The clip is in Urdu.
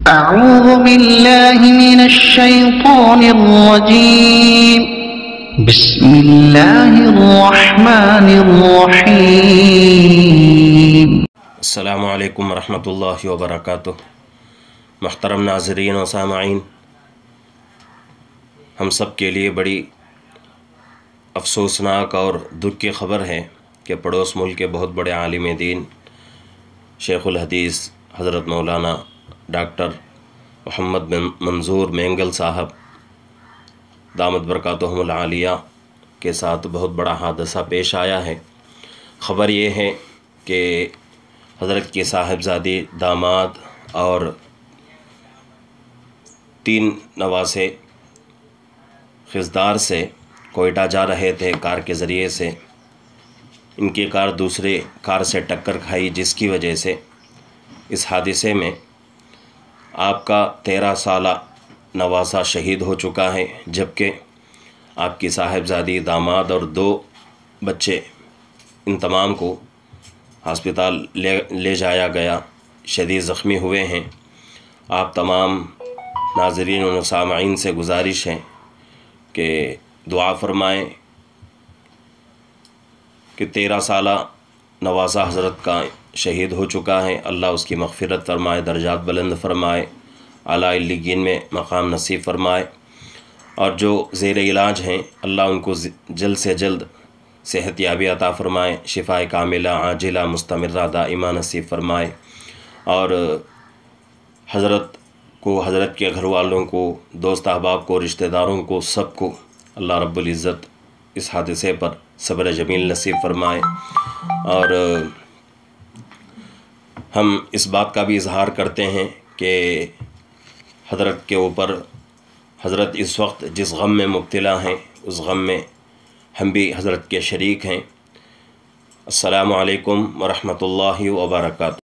أعوذ بالله من الشيطان الرجيم. بسم الله الرحمن الرحيم. السلام علیکم ورحمۃ اللہ وبرکاتہ۔ محترم ناظرین و سامعین، ہم سب کے لیے بڑی افسوسناک اور دکھ کی خبر ہے کہ پڑوس ملک کے بہت بڑے عالم دین شیخ الحدیث حضرت مولانا ڈاکٹر محمد بن منظور مینگل صاحب دامت برکاتہم العالیہ کے ساتھ بہت بڑا حادثہ پیش آیا ہے۔ خبر یہ ہے کہ حضرت کے صاحبزادی داماد اور 3 نواسے خضدار سے کوئٹہ جا رہے تھے کار کے ذریعے سے۔ ان کی کار دوسرے کار سے ٹکر کھائی، جس کی وجہ سے اس حادثے میں آپ کا 13 سالہ نواسہ شہید ہو چکا ہے، جبکہ آپ کی صاحبزادی داماد اور 2 بچے ان تمام کو ہسپتال لے جایا گیا، شدید زخمی ہوئے ہیں۔ آپ تمام ناظرین و سامعین سے گزارش ہے کہ دعا فرمائیں کہ 13 سالہ نواسہ حضرت کا شہید ہو چکا ہے، اللہ اس کی مغفرت فرمائے، درجات بلند فرمائے، اعلیٰ علیین میں مقام نصیب فرمائے، اور جو زیر علاج ہیں اللہ ان کو جلد سے جلد صحت یابی عطا فرمائے، شفاء کاملہ عاجلہ مستمرہ دائمہ نصیب فرمائے، اور حضرت کو، حضرت کے گھر والوں کو، دوست احباب کو، رشتہ داروں کو، سب کو اللہ رب العزت اس حادثے پر صبر جمیل نصیب فرمائے۔ اور ہم اس بات کا بھی اظہار کرتے ہیں کہ حضرت کے اوپر، حضرت اس وقت جس غم میں مبتلا ہیں اس غم میں ہم بھی حضرت کے شریک ہیں۔ السلام علیکم ورحمۃ اللہ وبرکاتہ۔